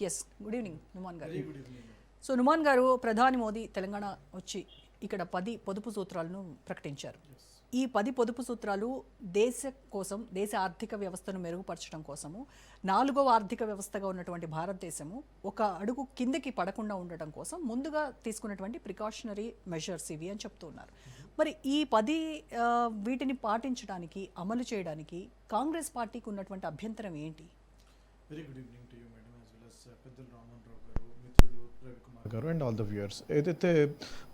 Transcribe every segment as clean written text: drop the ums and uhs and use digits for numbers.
Yes, good evening Numan గారు. So Numan గారు, ప్రధాని మోదీ తెలంగాణ వచ్చి ఇక్కడ 10 పొదుపు సూత్రాలను ప్రకటించారు. ఈ 10 పొదుపు సూత్రాలు దేశ కోసం, దేశ ఆర్థిక వ్యవస్థను మెరుగుపరచడం కోసము, 4వ ఆర్థిక వ్యవస్థగా ఉన్నటువంటి భారతదేశము ఒక అడుగు కిందకి పడకుండా ఉండటం కోసం ముందుగా తీసుకున్నటువంటి ప్రికాషనరీ మెజర్స్ ఇవి అని చెప్తూ ఉన్నారు. మరి ఈ 10 వీటిని పాటించడానికి, అమలు చేయడానికి కాంగ్రెస్ పార్టీకి ఉన్నటువంటి అభ్యంతరం ఏంటి? Very good evening to you madam, as well as పెద్దలు రామన్ రావు గారు, మిత్రులు రవికుమార్ గారు అండ్ ఆల్ ద వ్యూయర్స్. ఏదైతే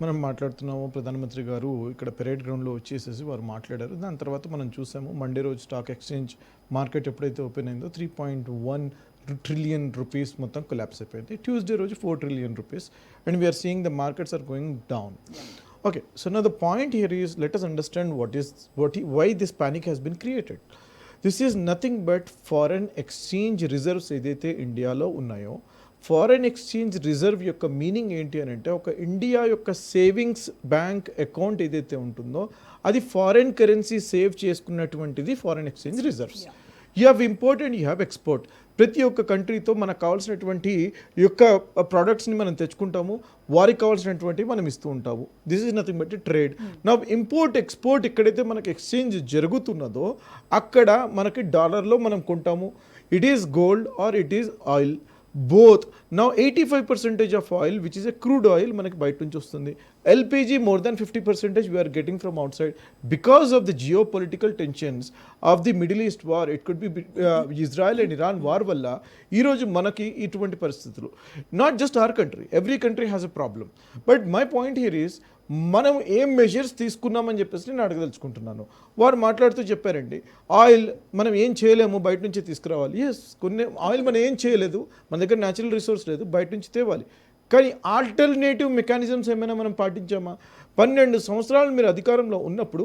మనం మాట్లాడుతున్నామో, ప్రధానమంత్రి గారు ఇక్కడ పెరేడ్ గ్రౌండ్లో వచ్చేసేసి వారు మాట్లాడారు. దాని తర్వాత మనం చూసాము మండే రోజు స్టాక్ ఎక్స్చేంజ్ మార్కెట్ ఎప్పుడైతే ఓపెన్ అయిందో 3.1 ట్రిలియన్ రూపీస్ మొత్తం కొలాప్స్ అయిపోయింది. ట్యూస్డే రోజు 4 trillion rupees and we are seeing the markets are going down. Okay, so now the point here is, let us understand why this panic has been created. This is nothing but foreign exchange reserves ఏదైతే ఇండియాలో ఉన్నాయో, foreign exchange reserve యొక్క meaning ఏంటి అని అంటే, ఒక India యొక్క savings bank account ఏదైతే ఉంటుందో అది ఫారెన్ కరెన్సీ సేవ్ చేసుకున్నటువంటిది foreign exchange reserves. You have import and you have export. ప్రతి ఒక్క కంట్రీతో మనకు కావాల్సినటువంటి యొక్క ప్రోడక్ట్స్ని మనం తెచ్చుకుంటాము, వారికి కావాల్సినటువంటి మనం ఇస్తూ ఉంటాము. This is nothing but trade. నా ఇంపోర్ట్ ఎక్స్పోర్ట్ ఎక్కడైతే మనకు ఎక్స్చేంజ్ జరుగుతున్నదో అక్కడ మనకి డాలర్లో మనం కొంటాము. It is gold or it is oil, both. Now 85% of oil, which is a crude oil, మనకి బయట నుంచి వస్తుంది. LPG more than 50% we are getting from outside because of the geopolitical tensions of the Middle East war. It could be Israel and Iran war వల్ల ఈరోజు మనకి ఇటువంటి పరిస్థితులు. Not just our country, every country has a problem. But my point here is, మనం ఏం measures తీసుకున్నామని చెప్పేసి నేను అడగదలుచుకుంటున్నాను. వారు మాట్లాడుతూ చెప్పారండి, ఆయిల్ మనం ఏం చేయలేము, బయట నుంచి తీసుకురావాలి. ఎస్, కొన్ని ఆయిల్ మనం ఏం చేయలేదు, మన దగ్గర న్యాచురల్ రిసోర్స్ లేదు, బయట నుంచి తేవాలి. కానీ ఆల్టర్నేటివ్ మెకానిజమ్స్ ఏమైనా మనం పాటించామా? 12 సంవత్సరాలు మీరు అధికారంలో ఉన్నప్పుడు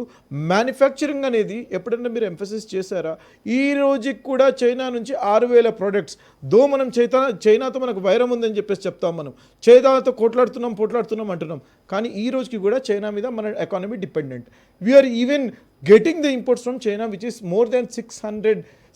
మ్యానుఫ్యాక్చరింగ్ అనేది ఎప్పుడైనా మీరు ఎంఫసిస్ చేశారా? ఈ రోజుకి కూడా చైనా నుంచి 6,000 ప్రోడక్ట్స్, మనం చైనాతో మనకు వైరం ఉందని చెప్పేసి చెప్తాం, మనం చైనాతో పోట్లాడుతున్నాం అంటున్నాం, కానీ ఈ రోజుకి కూడా చైనా మీద మన economy dependent. We are even getting the imports from China which is more than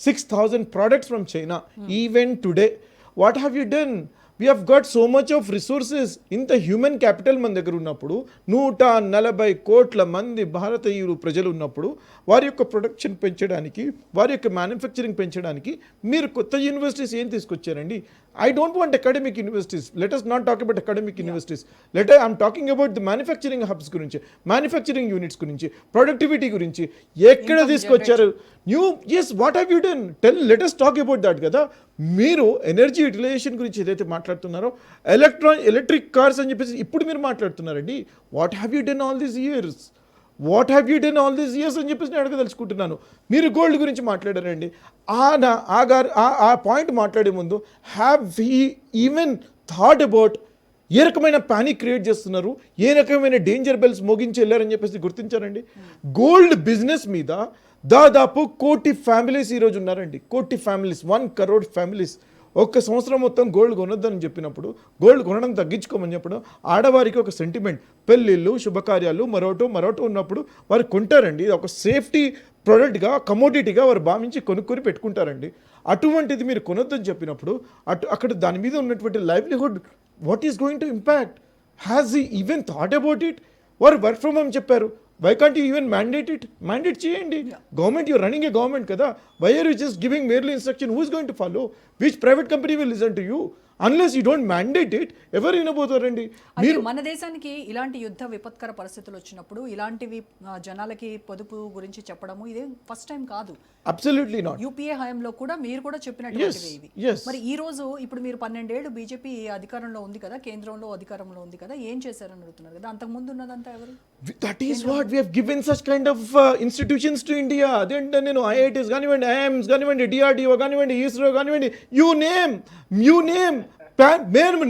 6,000 products from China. Even today, what have you done? We have got so much of resources. ఇంత హ్యూమన్ క్యాపిటల్ మన దగ్గర ఉన్నప్పుడు, 140 కోట్ల మంది భారతీయులు ప్రజలు ఉన్నప్పుడు, వారి యొక్క ప్రొడక్షన్ పెంచడానికి, వారి యొక్క మ్యానుఫ్యాక్చరింగ్ పెంచడానికి మీరు కొత్త యూనివర్సిటీస్ ఏం తీసుకొచ్చారండి? I don't want academic universities. Let us not talk about academic universities. I'm talking about the manufacturing hubs గురించి, manufacturing units గురించి, productivity గురించి ఎక్కడ తీసుకొచ్చారు? Yes, what have you done? Let us talk about that కదా. మీరు energy utilisation గురించి ఏదైతే మాట్లాడుతున్నారో, ఎలక్ట్రిక్ కార్స్ అని చెప్పేసి ఇప్పుడు మీరు మాట్లాడుతున్నారండి. What have you done all these years? అని చెప్పేసి నేను అడగదలుచుకుంటున్నాను. మీరు గోల్డ్ గురించి మాట్లాడారండి. ఆ పాయింట్ మాట్లాడే ముందు, have he even thought about a రకమైన పానిక్ క్రియేట్ చేస్తున్నారు, ఏ రకమైన డేంజర్ బెల్స్ మోగించి వెళ్ళారని చెప్పేసి గుర్తించారండి. గోల్డ్ బిజినెస్ మీద దాదాపు 1 కోటి ఫ్యామిలీస్ ఈరోజు ఉన్నారండి. 1 కోటి ఫ్యామిలీస్, 1 crore ఫ్యామిలీస్ ఒక్క సంవత్సరం మొత్తం గోల్డ్ కొనొద్దని చెప్పినప్పుడు, గోల్డ్ కొనడం తగ్గించుకోమని చెప్పడం, ఆడవారికి ఒక సెంటిమెంట్, పెళ్ళిళ్ళు, శుభకార్యాలు, మరోటో ఉన్నప్పుడు వారు కొంటారండి. ఇది ఒక సేఫ్టీ ప్రోడక్ట్గా, కమోడిటీగా వారు భావించి కొనుక్కొని పెట్టుకుంటారండి. అటువంటిది మీరు కొనొద్దని చెప్పినప్పుడు అక్కడ దాని మీద ఉన్నటువంటి livelihood, what is going to impact? Has he even thought about it? వారు వర్క్ ఫ్రమ్ హోమ్ చెప్పారు. Why can't you even mandate it? Mandate చేయండి. Government, you're running a government కదా. Why are you just giving merely instruction? Who is going to follow? Which private company will listen to you? Unless you don't mandate it, ఎవరు వినబోతారండి? మీరు మన దేశానికి ఇలాంటి యుద్ధ విపత్కర పరిస్థితులు వచ్చినప్పుడు ఇలాంటివి జనాలకి పొదుపు గురించి చెప్పడము ఇదే ఫస్ట్ టైం కాదు. Absolutely not. యూపీఏ హయాంలో కూడా మీరు కూడా చెప్పినటువంటివి ఇవి. మరి ఈ రోజు ఇప్పుడు మీరు 12 ఏళ్ళు బీజేపీ అధికారంలో ఉంది కదా, కేంద్రంలో అధికారంలో ఉంది కదా, ఏం చేశారని అడుగుతున్నారు కదా. అంతకు ముందు ఉన్నదంతా ఎవరు? That is what we have given such kind of institutions to India. అదేంటే నేను IITs కానివ్వండి, IIMs కానివ్వండి, DRDO కానివ్వండి, ISRO కానివ్వండి, you name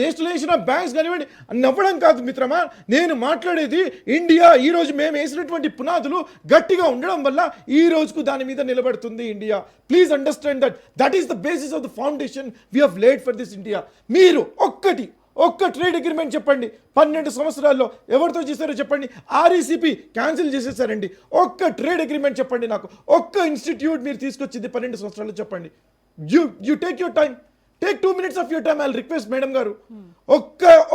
nationalisation of banks కానివ్వండి. నవ్వడం కాదు మిత్రమా, నేను మాట్లాడేది ఇండియా ఈరోజు మేము వేసినటువంటి పునాదులు గట్టిగా ఉండడం వల్ల ఈ రోజుకు దాని మీద నిలబడుతుంది India. Please understand that is the basis of the foundation we have laid for this India. మీరు ఒక్క ట్రేడ్ అగ్రిమెంట్ చెప్పండి, 12 సంవత్సరాల్లో ఎవరితో చేశారో చెప్పండి. RECP క్యాన్సిల్ చేసేసారండి. ఒక్క ట్రేడ్ అగ్రిమెంట్ చెప్పండి నాకు. ఒక్క ఇన్స్టిట్యూట్ మీరు తీసుకొచ్చింది 12 సంవత్సరాల్లో చెప్పండి. You take your time. Take 2 minutes of your time. I request madam గారు,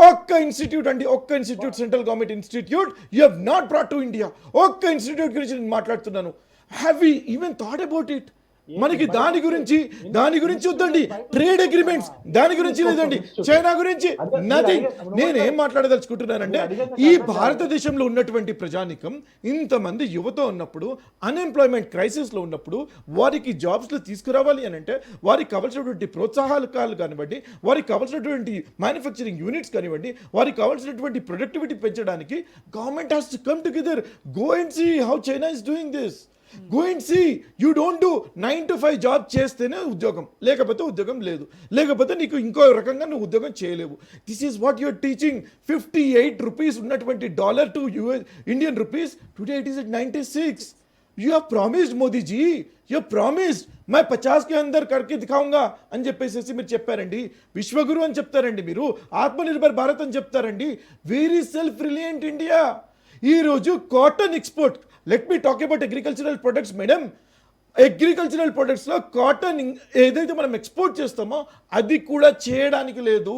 ఒక్క ఇన్స్టిట్యూట్ అండి, ఒక్క institute, central government institute you have not brought to India. ఒక్క ఇన్స్టిట్యూట్ గురించి నేను మాట్లాడుతున్నాను. Have we even thought about it? మనకి దాని గురించి వద్దండి. ట్రేడ్ అగ్రిమెంట్స్ దాని గురించి లేదండి. చైనా గురించి నథింగ్. నేనేం మాట్లాడదలుచుకుంటున్నానంటే, ఈ భారతదేశంలో ఉన్నటువంటి ప్రజానికం ఇంతమంది యువత ఉన్నప్పుడు, అన్ఎంప్లాయ్మెంట్ క్రైసిస్ లో ఉన్నప్పుడు, వారికి జాబ్స్ లో తీసుకురావాలి అని అంటే వారికి కావాల్సినటువంటి ప్రోత్సాహాలు కానివ్వండి, వారికి కావాల్సినటువంటి మ్యానుఫ్యాక్చరింగ్ యూనిట్స్ కానివ్వండి, వారికి కావాల్సినటువంటి ప్రొడక్టివిటీ పెంచడానికి government has to come together. Go and see how China is doing this. Go and see. You don't do 9 to 5 job చేస్తేనే ఉద్యోగం, లేకపోతే ఉద్యోగం లేదు, లేకపోతే నీకు ఇంకో రకంగా నువ్వు ఉద్యోగం చేయలేవు. This is what you're teaching. 58 rupees ఉన్నటువంటి dollar to Indian rupees, today it is at 96. You have promised Modi ji, you have promised मैं 50 के अंदर करके दिखाऊंगा అని చెప్పేసి మీరు చెప్పారండి. విశ్వగురు అని చెప్తారండి, మీరు ఆత్మనిర్భర్ భారత్ అని చెప్తారండి. Very self reliant India. ఈ రోజు cotton export, let me talk about agricultural products madam. అగ్రికల్చరల్ ప్రొడక్ట్స్లో కాటన్ ఏదైతే మనం ఎక్స్పోర్ట్ చేస్తామో అది కూడా చేయడానికి లేదు.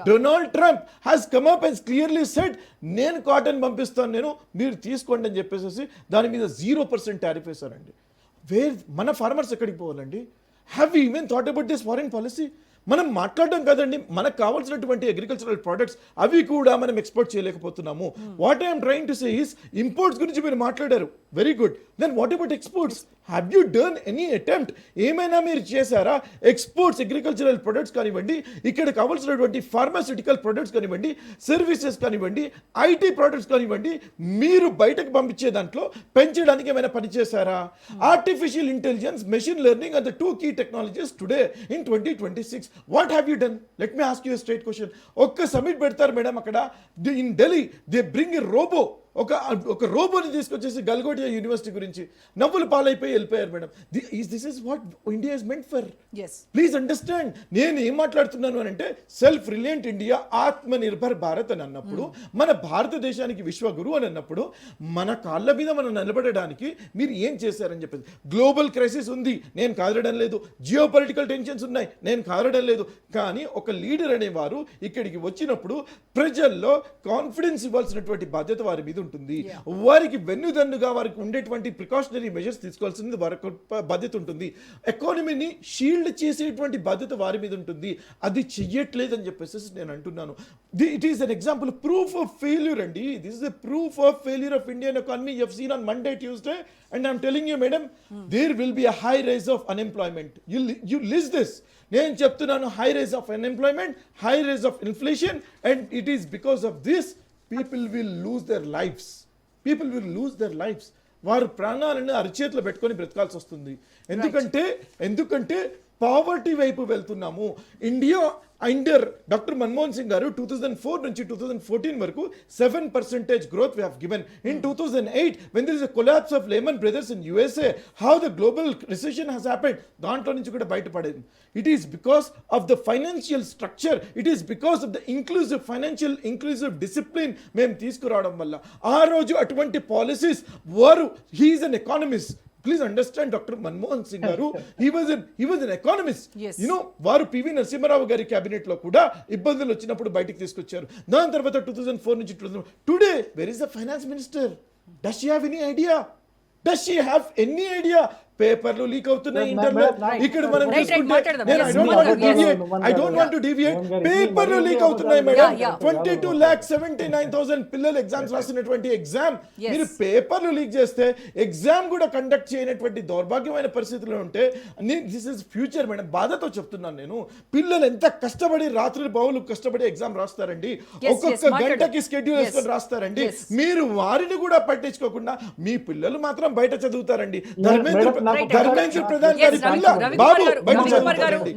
Donald Trump has come up and clearly said, నేను కాటన్ పంపిస్తాను, మీరు తీసుకోండి అని చెప్పేసి దాని మీద 0% టారిఫ్ వేశారండి. మన ఫార్మర్స్ ఎక్కడికి పోవాలండి? Have you even thought about this foreign policy? మనం మాట్లాడడం కదండి, మనకు కావాల్సినటువంటి అగ్రికల్చరల్ ప్రొడక్ట్స్ అవి కూడా మనం ఎక్స్పోర్ట్ చేయలేకపోతున్నాము. What I'm trying to say is, imports గురించి మీరు మాట్లాడారు, very good. Then what about exports? Have you done any attempt? ఏమైనా మీరు చేశారా? ఎక్స్పోర్ట్స్ అగ్రికల్చరల్ ప్రొడక్ట్స్ కానివ్వండి, ఇక్కడ కావాల్సినటువంటి ఫార్మాస్యూటికల్ ప్రొడక్ట్స్ కానివ్వండి, సర్వీసెస్ కానివ్వండి, ఐటీ ప్రొడక్ట్స్ కానివ్వండి, మీరు బయటకు పంపించే దాంట్లో పెంచడానికి ఏమైనా పని చేశారా? Artificial intelligence, machine learning are the 2 key technologies today in 2026. What have you done? Let me ask you a straight question. ఒక్క సమిట్ పెడతారు మేడం అక్కడ in Delhi, they bring a robot, ఒక రోబోని తీసుకొచ్చేసి గల్గోటియా యూనివర్సిటీ గురించి నవ్వులు పాలైపోయి వెళ్ళిపోయారు madam. This is what India is meant for. Please understand. నేను ఏం మాట్లాడుతున్నాను అని అంటే, self reliant India, Atmanirbhar Bharat అని అన్నప్పుడు, మన భారతదేశానికి విశ్వగురు అని అన్నప్పుడు, మన కాళ్ళ మీద మనం నిలబడడానికి మీరు ఏం చేశారని చెప్పేసి. గ్లోబల్ క్రైసిస్ ఉంది, నేను కాదడం లేదు. జియో పొలిటికల్ టెన్షన్స్ ఉన్నాయి, నేను కాదడం లేదు. కానీ ఒక లీడర్ అనేవారు ఇక్కడికి వచ్చినప్పుడు ప్రజల్లో కాన్ఫిడెన్స్ ఇవ్వాల్సినటువంటి బాధ్యత వారి మీద ఉంటుంది. వారికి వెన్నుదన్నుగా వారికి ఉండేటువంటి ప్రికాషనరీ మెజర్స్ తీసుకోవాల్సింది వారి బాధ్యత ఉంటుంది. ఎకానమీని షీల్డ్ చేసేటువంటి బాధ్యత వారి మీద ఉంటుంది. అది చెయ్యట్లేదని చెప్పేసి నేను అంటున్నాను. It is an example, proof of failure అండి. This is a proof of failure of Indian economy. You have seen on Monday, Tuesday, and I'm telling you madam, there will be a high rise of unemployment. You list this. నేను చెప్తున్నాను, high rise of unemployment, high rise of inflation, and it is because of this people will lose their lives. వారు ప్రాణాలను అరిచేతిలో పెట్టుకొని బ్రతకాల్సి వస్తుంది. ఎందుకంటే poverty వైపు వెళ్తున్నాము. India under doctor Manmohan Singh గారు 2004 నుంచి 2014 వరకు 7% growth we have given. In 2008, when there is a collapse of Lehman Brothers in USA, how the global recession has happened, దాంట్లో నుంచి కూడా బయటపడేది. It is because of the financial structure, it is because of the inclusive discipline మేము తీసుకురావడం వల్ల. ఆ రోజు అటువంటి policies వారు, he is an economist. Please understand, Dr. Manmohan Singh garu, he was an economist. Yes. You know, varu PV Narasimharao gari cabinet lo kuda ibbandulu vachinappudu bayatiki తీసుకొచ్చారు. దాని తర్వాత 2004 నుంచి 2000. Today, where is the finance minister? Does she have any idea? పేపర్లు leak అవుతున్నాయి ఇంటర్లో. ఇక్కడ మనం I don't want to deviate. పేపర్లు లీక్ అవుతున్నాయి మేడం. 22,79,000 పిల్లలు ఎగ్జామ్స్ రాసినటువంటి ఎగ్జామ్ మీరు పేపర్లు లీక్ చేస్తే, ఎగ్జామ్ కూడా కండక్ట్ చేయనటువంటి దౌర్భాగ్యమైన పరిస్థితుల్లో ఉంటే, దిస్ ఇస్ ఫ్యూచర్ మేడం. బాధతో చెప్తున్నాను నేను. పిల్లలు ఎంత కష్టపడి రాత్రి బౌలు కష్టపడి ఎగ్జామ్ రాస్తారండి, ఒక్కొక్క గంటకి స్కెడ్యూల్ వేసుకొని రాస్తారండి. మీరు వారిని కూడా పట్టించుకోకుండా మీ పిల్లలు మాత్రం బయట చదువుతారండి. ధర్మేంద్ర ప్రధాన్ గారి పిల్ల బాబు బయట చదువుతారండి.